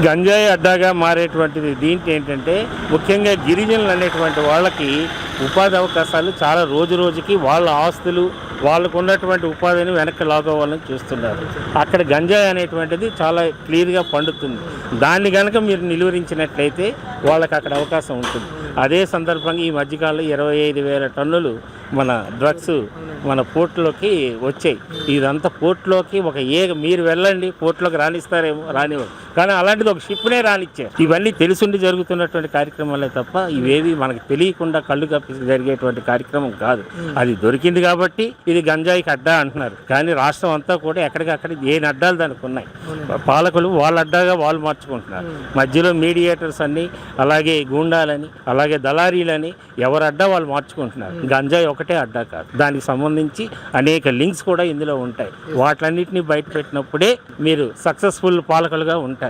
గంజాయి అడ్డాగా మారేటువంటిది దీంట్లో ఏంటంటే ముఖ్యంగా గిరిజనులు అనేటువంటి వాళ్ళకి ఉపాధి అవకాశాలు చాలా రోజు రోజుకి వాళ్ళ ఆస్తులు వాళ్ళకు ఉన్నటువంటి ఉపాధిని వెనక్కి లాగోవాలని చూస్తున్నారు. అక్కడ గంజాయి అనేటువంటిది చాలా క్లియర్గా పండుతుంది. దాన్ని కనుక మీరు నిలువరించినట్లయితే వాళ్ళకి అక్కడ అవకాశం ఉంటుంది. అదే సందర్భంగా ఈ మధ్యకాలంలో 25,000 టన్నులు మన డ్రగ్స్ మన పోర్టులోకి వచ్చాయి. ఇదంతా పోర్టులోకి మీరు వెళ్ళండి, పోర్టులోకి రానిస్తారేమో, రానివ్వరు, కానీ అలాంటిది ఒక షిప్నే రానిచ్చారు. ఇవన్నీ తెలుసుండి జరుగుతున్నటువంటి కార్యక్రమాలే తప్ప ఇవేవి మనకు తెలియకుండా కళ్ళు కప్పి జరిగేటువంటి కార్యక్రమం కాదు. అది దొరికింది కాబట్టి ఇది గంజాయికి అడ్డా అంటున్నారు, కానీ రాష్ట్రం అంతా కూడా ఎక్కడికక్కడ ఏ అడ్డాలు దానికి ఉన్నాయి. పాలకులు వాళ్ళ అడ్డాగా వాళ్ళు మార్చుకుంటున్నారు. మధ్యలో మీడియేటర్స్ అన్ని, అలాగే గూండాలని, అలాగే దళారీలని ఎవరు అడ్డా వాళ్ళు మార్చుకుంటున్నారు. గంజాయి ఒకటే అడ్డా కాదు, దానికి సంబంధించి అనేక లింక్స్ కూడా ఇందులో ఉంటాయి. వాటన్నిటిని బయట పెట్టినప్పుడే మీరు సక్సెస్ఫుల్ పాలకులుగా ఉంటారు.